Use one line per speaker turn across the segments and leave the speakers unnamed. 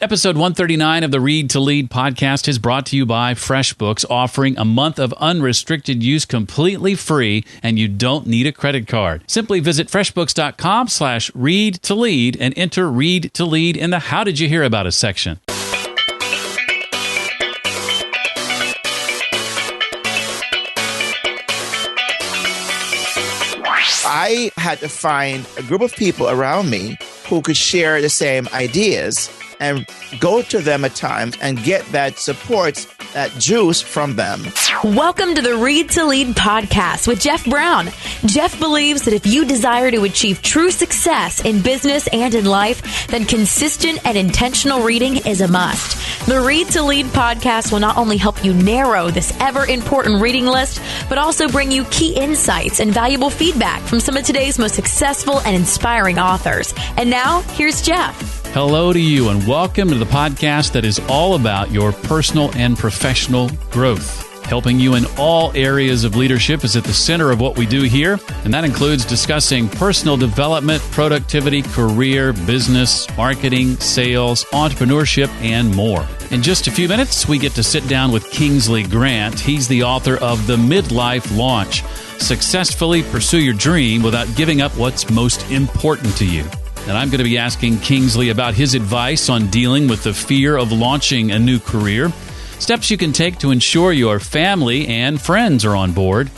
Episode 139 of the Read to Lead podcast is brought to you by FreshBooks, offering a month of unrestricted use completely free, and you don't need a credit card. Simply visit freshbooks.com/read to lead and enter Read to Lead in the How Did You Hear About Us section.
I had to find a group of people around me who could share the same ideas and go to them at times and get that support, that juice from them.
Welcome to the Read to Lead podcast with Jeff Brown. Jeff believes that if you desire to achieve true success in business and in life, then consistent and intentional reading is a must. The Read to Lead podcast will not only help you narrow this ever-important reading list, but also bring you key insights and valuable feedback from some of today's most successful and inspiring authors. And now, here's Jeff.
Hello to you, and welcome to the podcast that is all about your personal and professional growth. Helping you in all areas of leadership is at the center of what we do here, and that includes discussing personal development, productivity, career, business, marketing, sales, entrepreneurship, and more. In just a few minutes, we get to sit down with Kingsley Grant. He's the author of The Midlife Launch: Successfully Pursue Your Dream Without Giving Up What's Most Important to You. And I'm going to be asking Kingsley about his advice on dealing with the fear of launching a new career, steps you can take to ensure your family and friends are on board,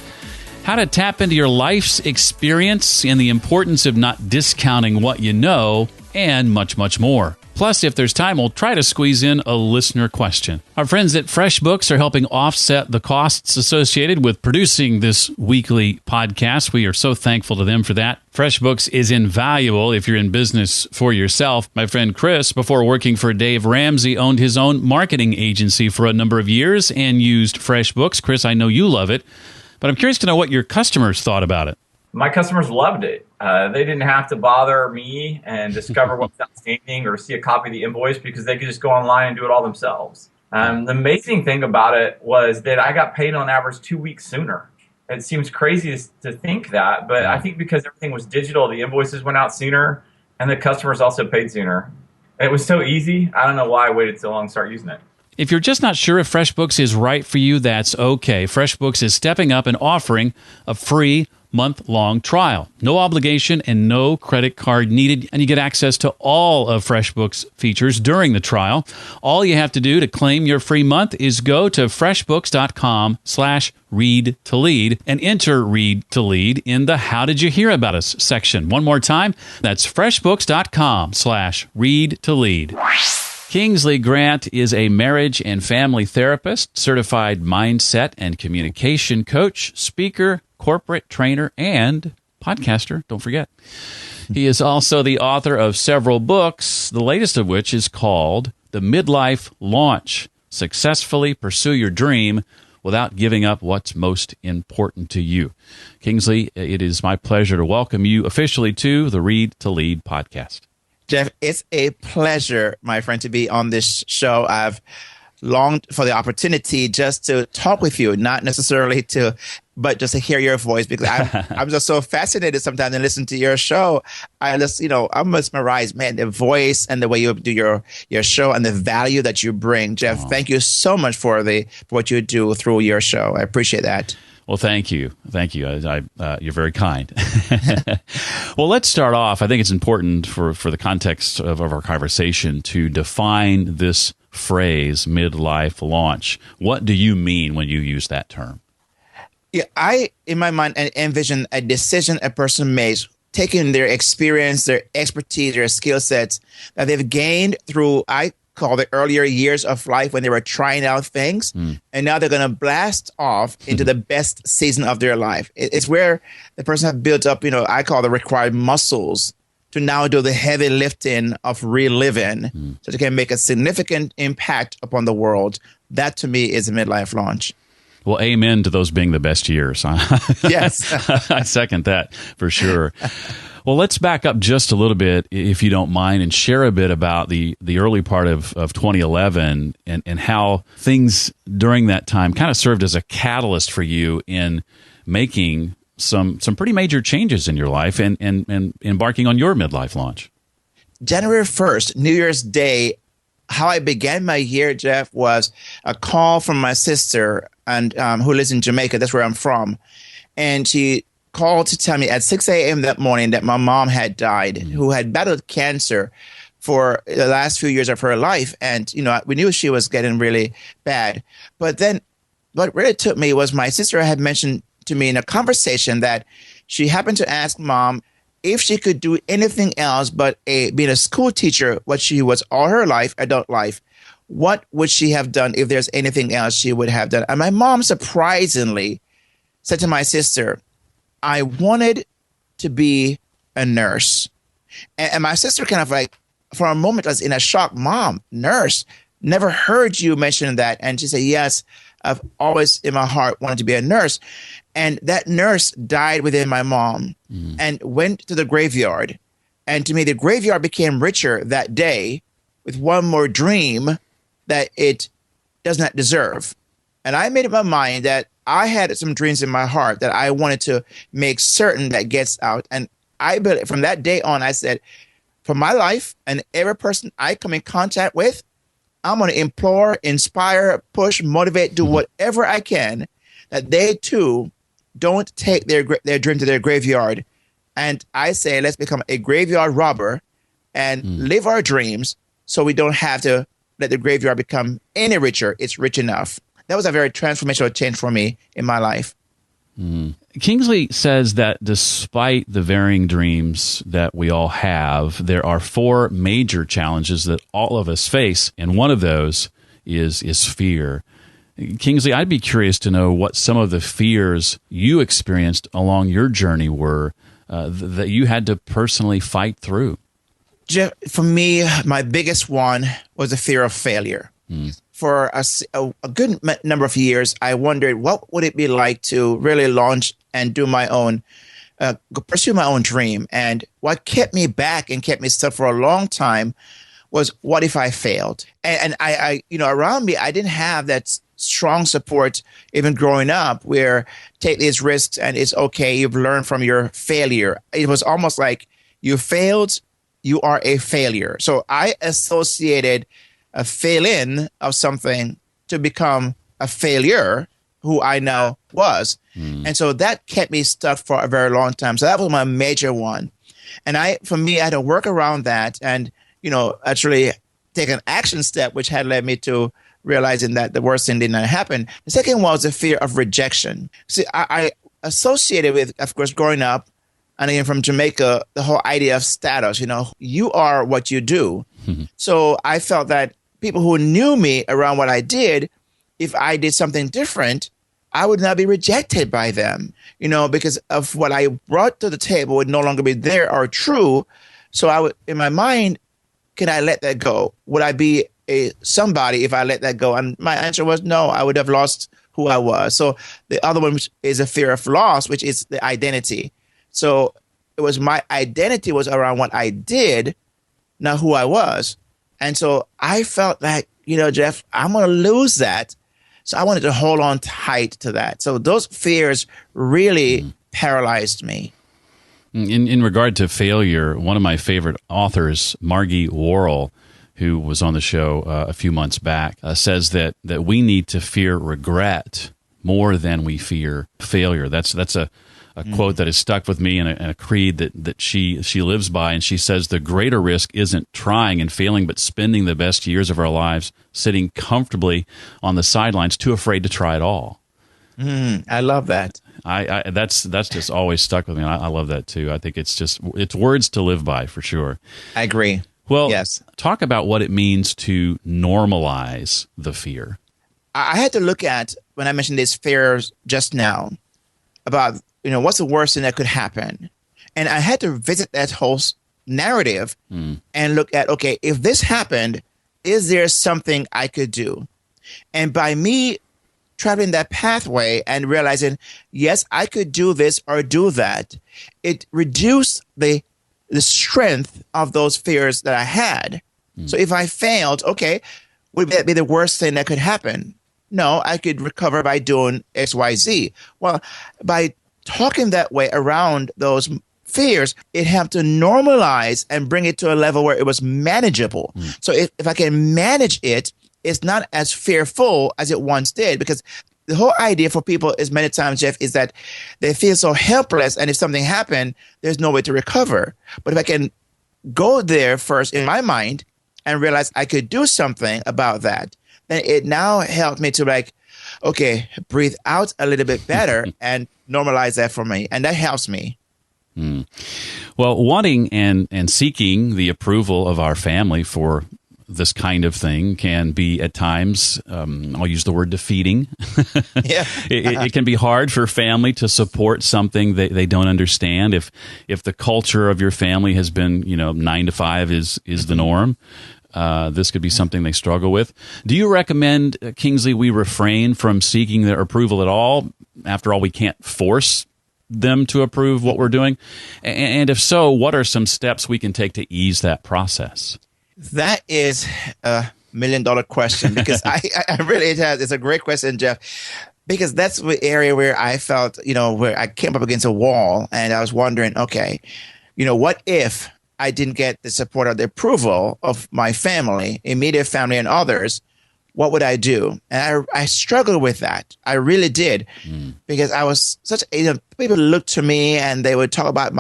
how to tap into your life's experience and the importance of not discounting what you know, and much, much more. Plus, if there's time, we'll try to squeeze in a listener question. Our friends at FreshBooks are helping offset the costs associated with producing this weekly podcast. We are so thankful to them for that. FreshBooks is invaluable if you're in business for yourself. My friend Chris, before working for Dave Ramsey, owned his own marketing agency for a number of years and used FreshBooks. Chris, I know you love it, but I'm curious to know what your customers thought about it.
My customers loved it. They didn't have to bother me and discover what was outstanding or see a copy of the invoice because they could just go online and do it all themselves. The amazing thing about it was that I got paid on average 2 weeks sooner. It seems crazy to think that, but I think because everything was digital, the invoices went out sooner and the customers also paid sooner. It was so easy. I don't know why I waited so long to start using it.
If you're just not sure if FreshBooks is right for you, that's okay. FreshBooks is stepping up and offering a free month-long trial. No obligation and no credit card needed, and you get access to all of FreshBooks features during the trial. All you have to do to claim your free month is go to freshbooks.com/read to lead and enter Read to Lead in the How Did You Hear About Us section. One more time, that's freshbooks.com/read to lead. Kingsley Grant is a marriage and family therapist, certified mindset and communication coach, speaker, corporate trainer, and podcaster, don't forget. He is also the author of several books, the latest of which is called The Midlife Launch: Successfully Pursue Your Dream Without Giving Up What's Most Important to You. Kingsley, it is my pleasure to welcome you officially to the Read to Lead podcast.
Jeff, it's a pleasure, my friend, to be on this show. I've longed for the opportunity just to talk with you, not necessarily but just to hear your voice, because I'm just so fascinated sometimes to listen to your show. I'm mesmerized, man, the voice and the way you do your show and the value that you bring. Jeff, Thank you so much for what you do through your show. I appreciate that.
Well, thank you. Thank you. You're very kind. Well, let's start off. I think it's important for the context of our conversation to define this phrase, midlife launch. What do you mean when you use that term?
Yeah, I, in my mind, envision a decision a person makes, taking their experience, their expertise, their skill sets that they've gained through, I call the earlier years of life when they were trying out things. And now they're going to blast off into the best season of their life. It's where the person has built up, I call the required muscles to now do the heavy lifting of reliving so they can make a significant impact upon the world. That to me is a midlife launch.
Well, amen to those being the best years.
Yes.
I second that for sure. Well, let's back up just a little bit, if you don't mind, and share a bit about the early part of 2011 and how things during that time kind of served as a catalyst for you in making some pretty major changes in your life and embarking on your midlife launch.
January 1st, New Year's Day, how I began my year, Jeff, was a call from my sister and who lives in Jamaica. That's where I'm from. And she called to tell me at 6 a.m. that morning that my mom had died, who had battled cancer for the last few years of her life. And, we knew she was getting really bad. But then what really took me was my sister had mentioned to me in a conversation that she happened to ask Mom if she could do anything else but being a school teacher, what she was all her life, adult life, what would she have done if there's anything else she would have done? And my mom surprisingly said to my sister, I wanted to be a nurse. And my sister kind of like, for a moment, was in a shock. Mom, nurse, never heard you mention that. And she said, yes, I've always in my heart wanted to be a nurse. And that nurse died within my mom and went to the graveyard. And to me, the graveyard became richer that day with one more dream that it does not deserve. And I made up my mind that I had some dreams in my heart that I wanted to make certain that gets out. And from that day on, I said, for my life and every person I come in contact with, I'm going to implore, inspire, push, motivate, do whatever I can that they too don't take their dream to their graveyard. And I say, let's become a graveyard robber and live our dreams so we don't have to let the graveyard become any richer. It's rich enough. That was a very transformational change for me in my life.
Kingsley says that despite the varying dreams that we all have, there are 4 major challenges that all of us face, and one of those is fear. Kingsley, I'd be curious to know what some of the fears you experienced along your journey were that you had to personally fight through.
Jeff, for me, my biggest one was the fear of failure. For a good number of years, I wondered what would it be like to really launch and do my own, pursue my own dream. And what kept me back and kept me stuck for a long time was what if I failed? And I around me, I didn't have that strong support even growing up where take these risks and it's okay. You've learned from your failure. It was almost like you failed, you are a failure. So I associated a fail-in of something to become a failure, who I now was. And so that kept me stuck for a very long time. So that was my major one. And for me, I had to work around that and, actually take an action step, which had led me to realizing that the worst thing did not happen. The second was the fear of rejection. See, I associated with, of course, growing up, and again from Jamaica, the whole idea of status, you are what you do. So I felt that people who knew me around what I did, if I did something different, I would not be rejected by them, because of what I brought to the table would no longer be there or true. So I would, in my mind, can I let that go? Would I be somebody if I let that go? And my answer was no, I would have lost who I was. So the other one is a fear of loss, which is the identity. So it was my identity was around what I did, not who I was. And so I felt like, Jeff, I'm going to lose that. So I wanted to hold on tight to that. So those fears really paralyzed me.
In regard to failure, one of my favorite authors, Margie Worrell, who was on the show a few months back, says that we need to fear regret more than we fear failure. That's a quote that has stuck with me and a creed that she lives by. And she says the greater risk isn't trying and failing, but spending the best years of our lives sitting comfortably on the sidelines, too afraid to try at all.
I love that.
That's just always stuck with me. I love that too. I think it's words to live by for sure.
I agree.
Well,
yes.
Talk about what it means to normalize the fear.
I had to look at, when I mentioned these fears just now, about, what's the worst thing that could happen? And I had to visit that whole narrative and look at, okay, if this happened, is there something I could do? And by me traveling that pathway and realizing, yes, I could do this or do that, it reduced the strength of those fears that I had. So if I failed, okay, would that be the worst thing that could happen? No, I could recover by doing X, Y, Z. Well, by talking that way around those fears, it helped to normalize and bring it to a level where it was manageable. So if I can manage it, it's not as fearful as it once did, because the whole idea for people is many times, Jeff, is that they feel so helpless. And if something happened, there's no way to recover. But if I can go there first in my mind and realize I could do something about that, then it now helped me to okay, breathe out a little bit better and normalize that for me. And that helps me.
Well, wanting and seeking the approval of our family for this kind of thing can be at times, I'll use the word defeating.
Yeah.
It can be hard for family to support something they don't understand. If the culture of your family has been, 9 to 5 is the norm, this could be something they struggle with. Do you recommend, Kingsley, we refrain from seeking their approval at all? After all, we can't force them to approve what we're doing. And if so, what are some steps we can take to ease that process?
That is a $1 million question, because I really, it's a great question, Jeff, because that's the area where I felt, where I came up against a wall, and I was wondering, okay, what if I didn't get the support or the approval of my family, immediate family, and others? What would I do? And I struggled with that. I really did, because I was people looked to me and they would talk about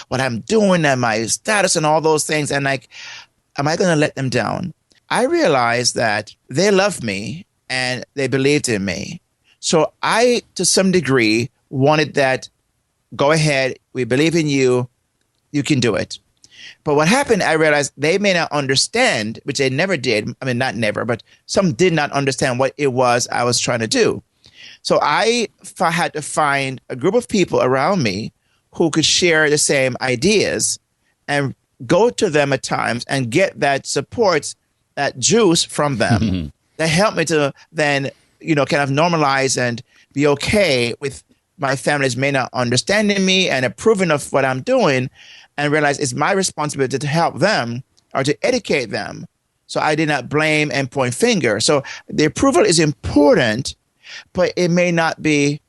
what I'm doing and my status and all those things, and am I going to let them down? I realized that they loved me and they believed in me. So I, to some degree, wanted that, go ahead, we believe in you, you can do it. But what happened, I realized they may not understand, which they never did. I mean, not never, but some did not understand what it was I was trying to do. So I had to find a group of people around me who could share the same ideas and go to them at times and get that support, that juice from them. That helped me to then, kind of normalize and be okay with my family's may not understanding me and approving of what I'm doing, and realize it's my responsibility to help them or to educate them. So I did not blame and point fingers. So the approval is important, but it may not be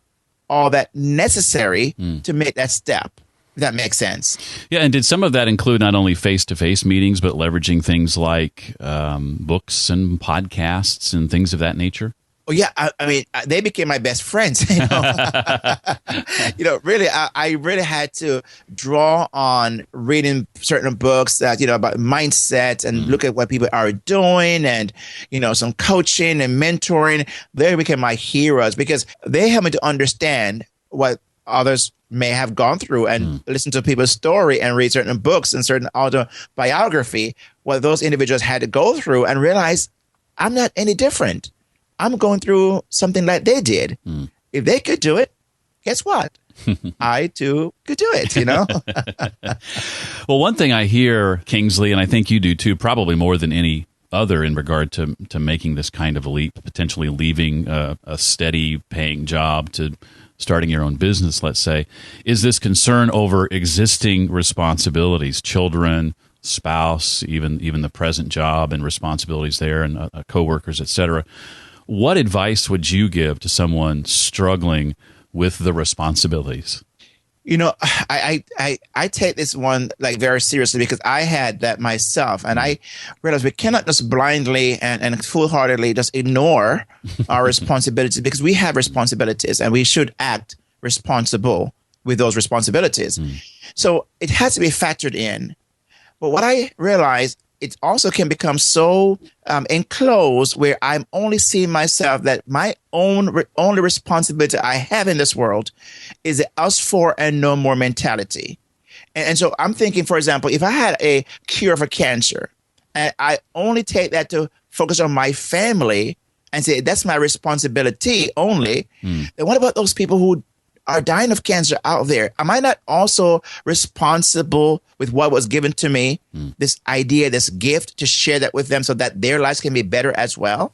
all that necessary to make that step. If that makes sense.
Yeah, and did some of that include not only face-to-face meetings, but leveraging things like books and podcasts and things of that nature?
Oh, yeah. I mean, they became my best friends. Really, I really had to draw on reading certain books that, about mindset and look at what people are doing and, some coaching and mentoring. They became my heroes because they helped me to understand what others may have gone through and listen to people's story and read certain books and certain autobiography, what those individuals had to go through, and realize I'm not any different. I'm going through something like they did. If they could do it, guess what? I too could do it,
Well, one thing I hear, Kingsley, and I think you do too, probably more than any other in regard to making this kind of a leap, potentially leaving a steady paying job to starting your own business, let's say, is this concern over existing responsibilities, children, spouse, even the present job and responsibilities there, and coworkers, et cetera. What advice would you give to someone struggling with the responsibilities?
I take this one very seriously, because I had that myself, and I realized we cannot just blindly and foolhardily just ignore our responsibilities, because we have responsibilities and we should act responsible with those responsibilities. So it has to be factored in. But what I realized, it also can become so enclosed where I'm only seeing myself that my only responsibility I have in this world is the us for and no more mentality. And so I'm thinking, for example, if I had a cure for cancer and I only take that to focus on my family and say that's my responsibility only, then what about those people who are dying of cancer out there? Am I not also responsible with what was given to me, this idea, this gift, to share that with them so that their lives can be better as well?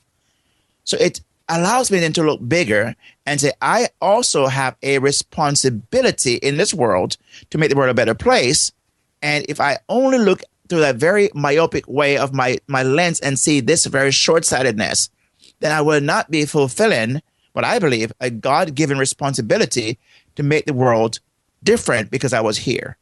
So it allows me then to look bigger and say, I also have a responsibility in this world to make the world a better place. And if I only look through that very myopic way of my lens and see this very short-sightedness, then I will not be fulfilling what I believe a God-given responsibility to make the world different because I was here.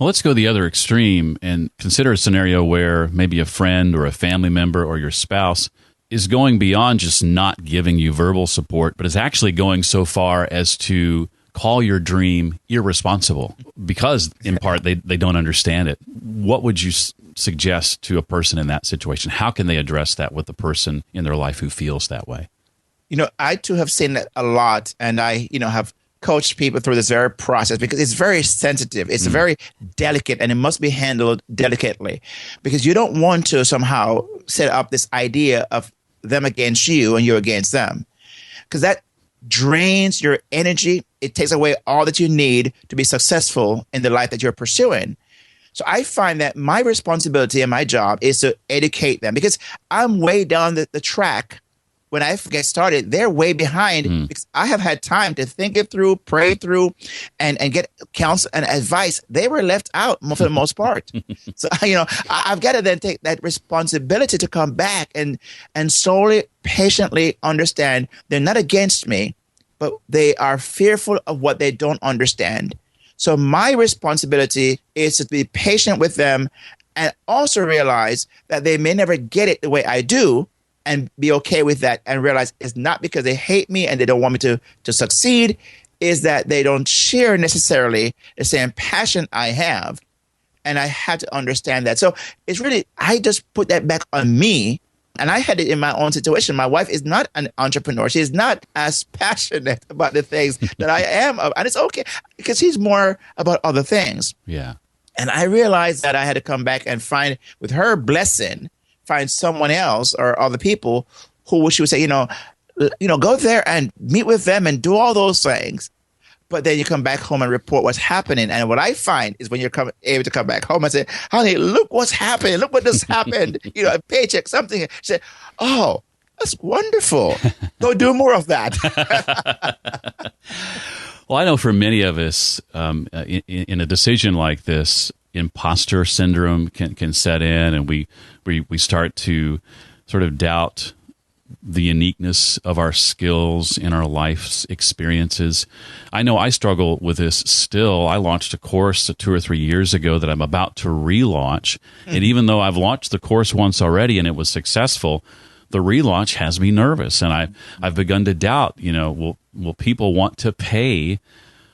Well, let's go the other extreme and consider a scenario where maybe a friend or a family member or your spouse is going beyond just not giving you verbal support, but is actually going so far as to call your dream irresponsible because, in part, they don't understand it. What would you suggest to a person in that situation? How can they address that with the person in their life who feels that way?
I too have seen that a lot, and I, have coached people through this very process because it's very sensitive. It's very delicate, and it must be handled delicately because you don't want to somehow set up this idea of them against you and you against them, because that drains your energy. It takes away all that you need to be successful in the life that you're pursuing. So I find that my responsibility and my job is to educate them because I'm way down the track. When I get started, they're way behind because I have had time to think it through, pray through, and get counsel and advice. They were left out for the most part. So, I've got to then take that responsibility to come back and slowly, patiently understand they're not against me, but they are fearful of what they don't understand. So my responsibility is to be patient with them and also realize that they may never get it the way I do, and be okay with that and realize it's not because they hate me and they don't want me to succeed, is that they don't share necessarily the same passion I have. And I had to understand that. So it's really, I just put that back on me. And I had it in my own situation. My wife is not an entrepreneur. She is not as passionate about the things that I am. And it's okay because she's more about other things.
Yeah.
And I realized that I had to come back and find, with her blessing, find someone else or other people who she would say, go there and meet with them and do all those things. But then you come back home and report what's happening. And what I find is when you're able to come back home and say, honey, look what's happening. Look what just happened. A paycheck, something. She said, oh, that's wonderful. Go do more of that.
Well, I know for many of us, in a decision like this, imposter syndrome can set in, and we start to sort of doubt the uniqueness of our skills in our life's experiences. I know I struggle with this still. I launched a course 2 or 3 years ago that I'm about to relaunch, and even though I've launched the course once already and it was successful, the relaunch has me nervous, and I've begun to doubt. Will people want to pay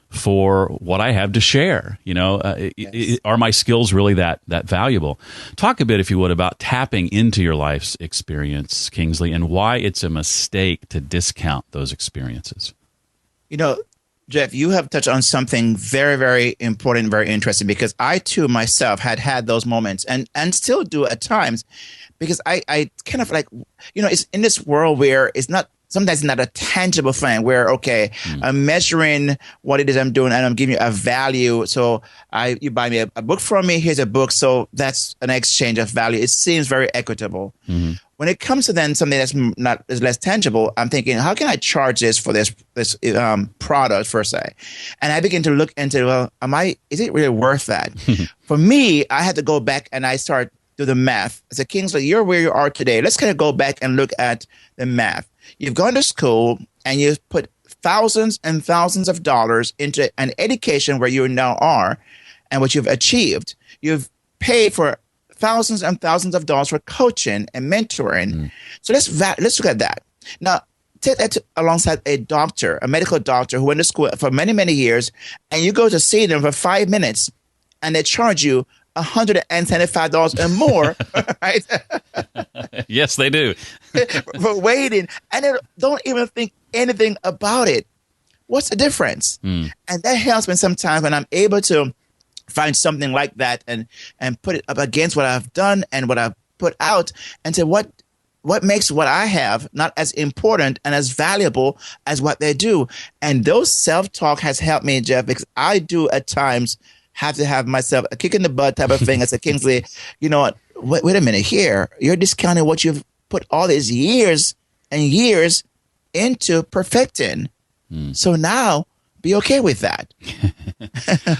for what I have to share?
Yes.
Are my skills really that valuable? Talk a bit, if you would, about tapping into your life's experience, Kingsley, and why it's a mistake to discount those experiences.
Jeff, you have touched on something very, very important, very interesting, because I too myself had those moments and still do at times, because I kind of it's in this world where it's not, sometimes it's not a tangible thing where, okay, I'm measuring what it is I'm doing and I'm giving you a value. So you buy me a book from me, here's a book. So that's an exchange of value. It seems very equitable. Mm-hmm. When it comes to then something that's is less tangible, I'm thinking, how can I charge this for this product per se? And I begin to look into, well, is it really worth that? For me, I had to go back and I start do the math. I said, Kingsley, you're where you are today. Let's kind of go back and look at the math. You've gone to school and you've put thousands and thousands of dollars into an education where you now are and what you've achieved. You've paid for thousands and thousands of dollars for coaching and mentoring. So let's look at that. Now, take that alongside a doctor, a medical doctor who went to school for many, many years, and you go to see them for 5 minutes and they charge you $175 and more, right?
Yes, they do.
For waiting, and they don't even think anything about it. What's the difference? And that helps me sometimes when I'm able to find something like that and put it up against what I've done and what I've put out, and say what makes what I have not as important and as valuable as what they do. And those self-talk has helped me, Jeff, because I do at times have to have myself a kick in the butt type of thing. I said, Kingsley, you know what? Wait a minute here. You're discounting what you've put all these years and years into perfecting. So now be okay with that.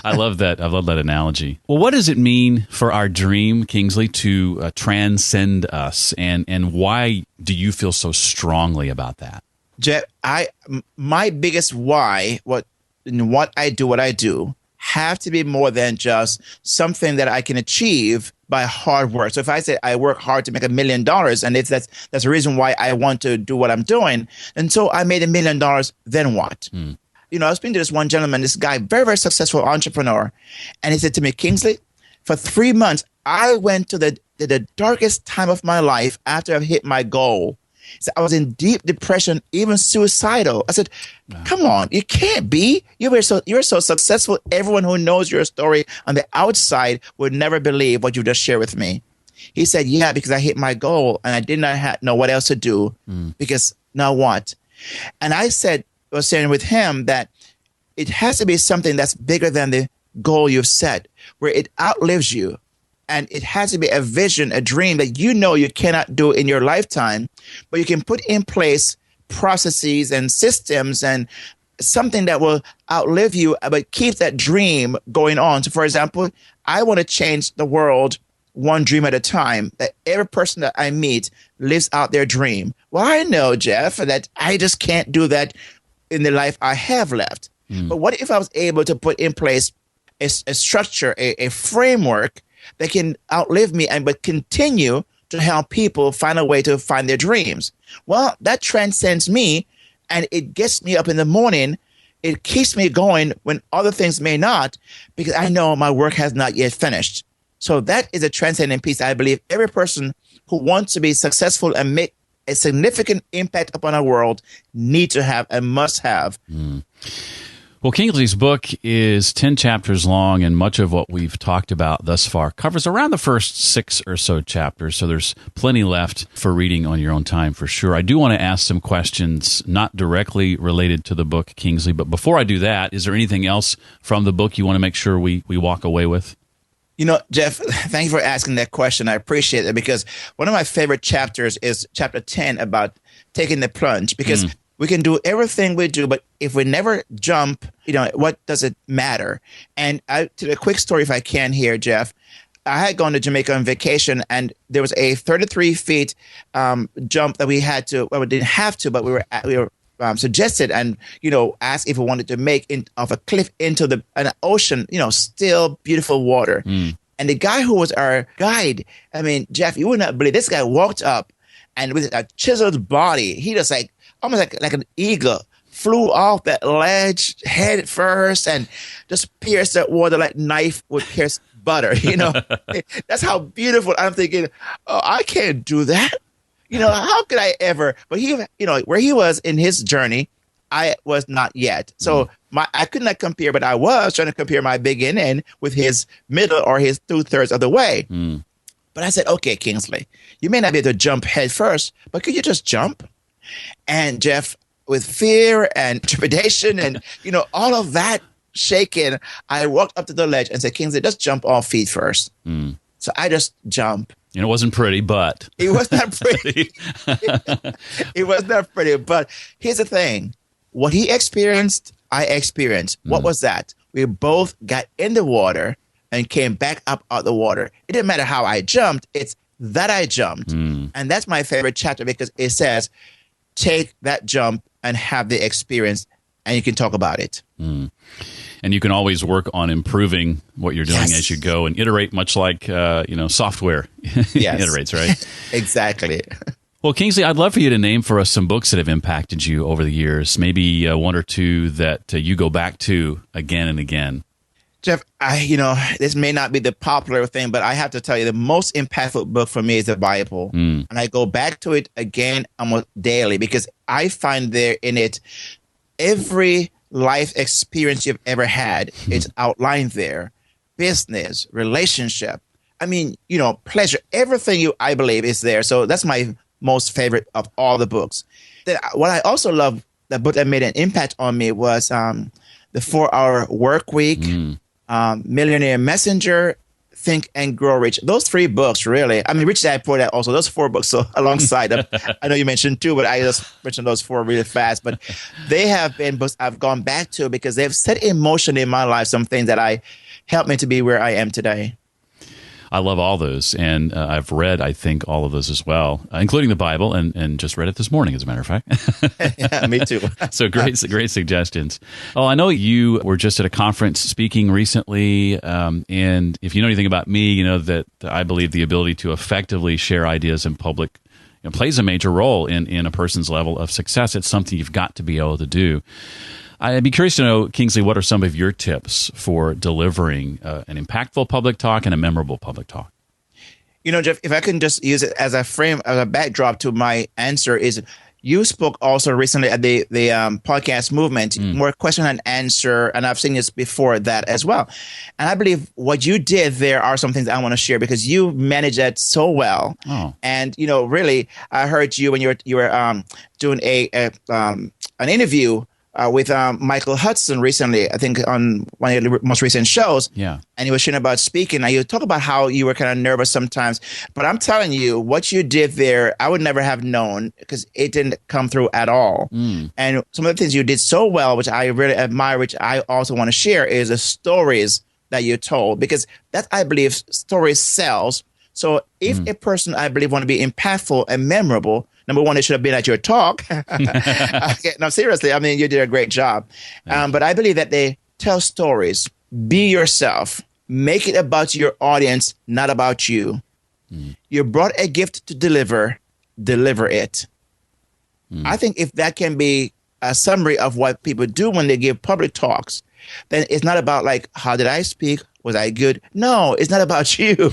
I love that. I love that analogy. Well, what does it mean for our dream, Kingsley, to transcend us? And why do you feel so strongly about that?
Jeff, my biggest why, what I do, have to be more than just something that I can achieve by hard work. So if I say I work hard to make $1 million, and if that's the reason why I want to do what I'm doing, and so I made $1 million, then what? You know, I was speaking to this one gentleman, this guy, very, very successful entrepreneur, and he said to me, Kingsley, for 3 months, I went to the darkest time of my life after I've hit my goal. So I was in deep depression, even suicidal. I said, come on, you can't be. You're so successful. Everyone who knows your story on the outside would never believe what you just shared with me. He said, yeah, because I hit my goal and I did not know what else to do because now what? And I was saying with him that it has to be something that's bigger than the goal you've set, where it outlives you. And it has to be a vision, a dream that you know you cannot do in your lifetime, but you can put in place processes and systems and something that will outlive you, but keeps that dream going on. So, for example, I want to change the world one dream at a time, that every person that I meet lives out their dream. Well, I know, Jeff, that I just can't do that in the life I have left. But what if I was able to put in place a structure, a framework that can outlive me but continue to help people find a way to find their dreams? Well, that transcends me, and it gets me up in the morning. It keeps me going when other things may not, because I know my work has not yet finished. So that is a transcendent piece. I believe every person who wants to be successful and make a significant impact upon our world need to have and must have.
Well, Kingsley's book is 10 chapters long, and much of what we've talked about thus far covers around the first 6 or so chapters, so there's plenty left for reading on your own time for sure. I do want to ask some questions not directly related to the book, Kingsley, but before I do that, is there anything else from the book you want to make sure we walk away with?
You know, Jeff, thank you for asking that question. I appreciate it, because one of my favorite chapters is chapter 10 about taking the plunge, because we can do everything we do, but if we never jump, you know, what does it matter? And to a quick story, if I can here, Jeff, I had gone to Jamaica on vacation, and there was a 33 feet jump that we had to, well, we didn't have to, but we were suggested and, you know, asked if we wanted to make off a cliff into an ocean, you know, still beautiful water. And the guy who was our guide, I mean, Jeff, you would not believe, this guy walked up, and with a chiseled body, he just almost like an eagle, flew off that ledge head first and just pierced that water like knife would pierce butter. You know, that's how beautiful. I'm thinking, oh, I can't do that. You know, how could I ever? But he, you know, where he was in his journey, I was not yet. So I could not compare, but I was trying to compare my beginning with his middle or his 2/3 of the way. But I said, okay, Kingsley, you may not be able to jump head first, but could you just jump? And Jeff, with fear and trepidation and, you know, all of that shaking, I walked up to the ledge and said, Kingsley, just jump all feet first. So I just jumped. And
it wasn't pretty, but.
It was not pretty. It was not pretty. But here's the thing. What he experienced, I experienced. What was that? We both got in the water and came back up out the water. It didn't matter how I jumped. It's that I jumped. And that's my favorite chapter, because it says, take that jump and have the experience, and you can talk about it.
And you can always work on improving what you're doing as you go and iterate, much like, you know, software iterates, right?
Exactly.
Well, Kingsley, I'd love for you to name for us some books that have impacted you over the years, maybe one or two that you go back to again and again.
Jeff, you know, this may not be the popular thing, but I have to tell you, the most impactful book for me is the Bible. And I go back to it again almost daily, because I find there in it every life experience you've ever had. It's outlined there. Business, relationship, I mean, you know, pleasure, everything I believe is there. So that's my most favorite of all the books. What I also love, the book that made an impact on me was the 4-Hour Work Week, Millionaire Messenger, Think and Grow Rich. Those 3 books, really. I mean, Rich Dad Poor Dad also. Those 4 books, so alongside them. I know you mentioned 2, but I just mentioned those 4 really fast. But they have been books I've gone back to because they've set in motion in my life some things that helped me to be where I am today.
I love all those. And I've read, I think, all of those as well, including the Bible, and just read it this morning, as a matter of fact.
Yeah, me too.
So great suggestions. Oh, I know you were just at a conference speaking recently. And if you know anything about me, you know that I believe the ability to effectively share ideas in public plays a major role in a person's level of success. It's something you've got to be able to do. I'd be curious to know, Kingsley, what are some of your tips for delivering an impactful public talk and a memorable public talk?
Jeff, if I can just use it as a frame, as a backdrop to my answer, is you spoke also recently at the podcast movement, more question and answer, and I've seen this before that as well. And I believe what you did there are some things I want to share because you managed that so well. Oh. And really, I heard you when you were doing an interview with Michael Hudson recently, I think on one of the most recent shows. Yeah. And he was sharing about speaking. And you talk about how you were kind of nervous sometimes. But I'm telling you, what you did there, I would never have known because it didn't come through at all. And some of the things you did so well, which I really admire, which I also want to share, is the stories that you told. Because that, I believe, stories sells. So if a person, I believe, want to be impactful and memorable, number one, it should have been at your talk. Okay, no, seriously, I mean, you did a great job. But I believe that they tell stories. Be yourself. Make it about your audience, not about you. You brought a gift to deliver it. I think if that can be a summary of what people do when they give public talks, then it's not about like, how did I speak? Was I good? No, it's not about you.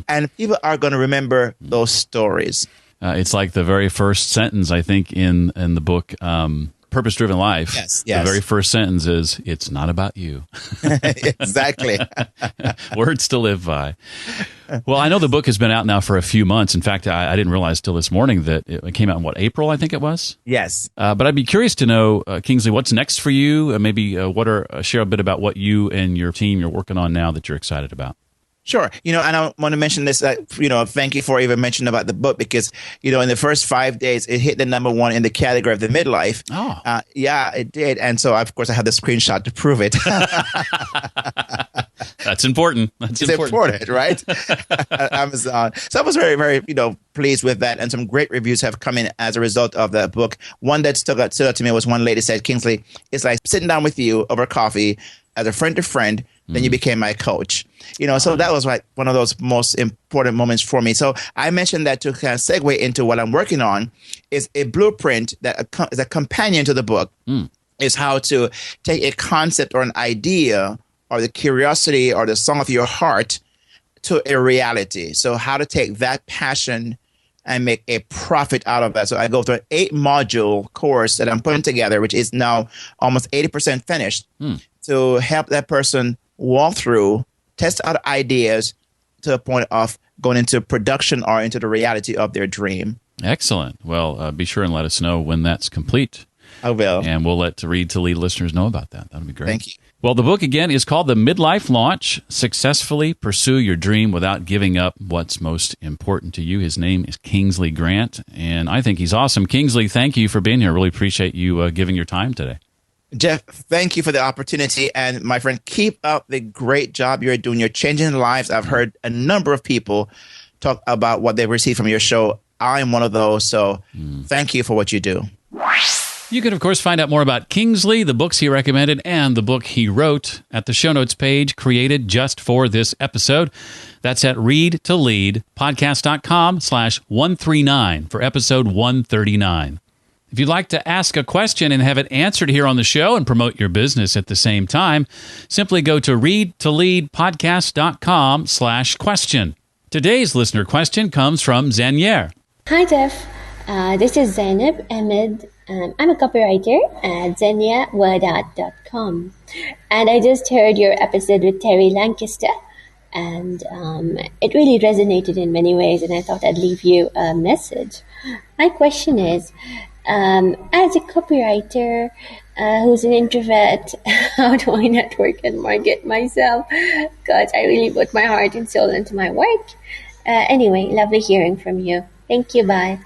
And people are going to remember those stories.
It's like the very first sentence, I think, in the book, Purpose Driven Life. Yes. The very first sentence is, it's not about you.
Exactly.
Words to live by. Well, I know the book has been out now for a few months. In fact, I didn't realize till this morning that it came out in, April, I think it was?
Yes.
But I'd be curious to know, Kingsley, what's next for you? Maybe share a bit about what you and your team you're working on now that you're excited about.
Sure. And I want to mention this, thank you for even mentioning about the book because, in the first 5 days, it hit the number one in the category of the midlife. Oh. Yeah, it did. And so, of course, I have the screenshot to prove it.
That's important.
It's important, right? Amazon. So I was very, very, pleased with that. And some great reviews have come in as a result of that book. One that stood out to me was one lady said, Kingsley, it's like sitting down with you over coffee as a friend to friend. Then you became my coach. So that was like one of those most important moments for me. So I mentioned that to kind of segue into what I'm working on is a blueprint that is a companion to the book, is how to take a concept or an idea or the curiosity or the song of your heart to a reality. So how to take that passion and make a profit out of that. So I go through an 8-module course that I'm putting together, which is now almost 80% finished, to help that person walk through, test out ideas to the point of going into production or into the reality of their dream.
Excellent. Well, be sure and let us know when that's complete.
I will.
And we'll let Read to Lead listeners know about that. That'll be great.
Thank you.
Well, the book, again, is called The Midlife Launch, Successfully Pursue Your Dream Without Giving Up What's Most Important to You. His name is Kingsley Grant, and I think he's awesome. Kingsley, thank you for being here. Really appreciate you giving your time today.
Jeff, thank you for the opportunity. And my friend, keep up the great job you're doing. You're changing lives. I've heard a number of people talk about what they've received from your show. I'm one of those. So thank you for what you do.
You can, of course, find out more about Kingsley, the books he recommended, and the book he wrote at the show notes page created just for this episode. That's at readtoleadpodcast.com/139 for episode 139. If you'd like to ask a question and have it answered here on the show and promote your business at the same time, simply go to readtoleadpodcast.com/question. Today's listener question comes from Zanier.
Hi, Jeff. This is Zainab Ahmed. I'm a copywriter at zaniawadat.com. And I just heard your episode with Terry Lancaster. And it really resonated in many ways. And I thought I'd leave you a message. My question is, as a copywriter who's an introvert, how do I network and market myself? Because I really put my heart and soul into my work. Anyway, lovely hearing from you. Thank you. Bye.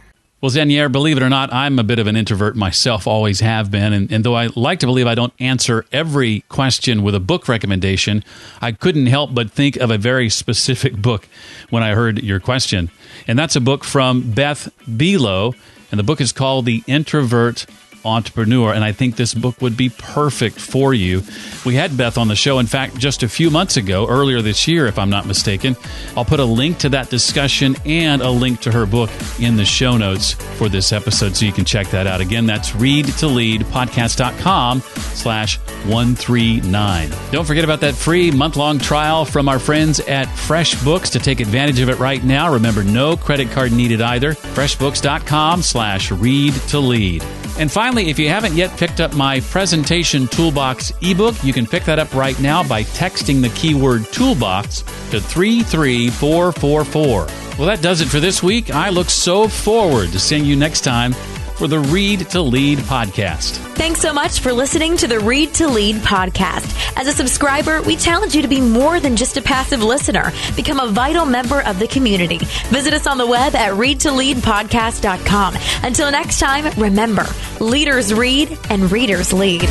Well, Zanier, believe it or not, I'm a bit of an introvert myself, always have been. And though I like to believe I don't answer every question with a book recommendation, I couldn't help but think of a very specific book when I heard your question. And that's a book from Beth Belo, and the book is called The Introvert Entrepreneur, and I think this book would be perfect for you. We had Beth on the show, in fact, just a few months ago, earlier this year, if I'm not mistaken. I'll put a link to that discussion and a link to her book in the show notes for this episode, so you can check that out. Again, that's readtoleadpodcast.com/139. Don't forget about that free month-long trial from our friends at FreshBooks to take advantage of it right now. Remember, no credit card needed either. FreshBooks.com/readtolead. And finally, if you haven't yet picked up my Presentation Toolbox ebook, you can pick that up right now by texting the keyword toolbox to 33444. Well, that does it for this week. I look so forward to seeing you next time for the Read to Lead podcast.
Thanks so much for listening to the Read to Lead podcast. As a subscriber, we challenge you to be more than just a passive listener. Become a vital member of the community. Visit us on the web at readtoleadpodcast.com. Until next time, remember, leaders read and readers lead.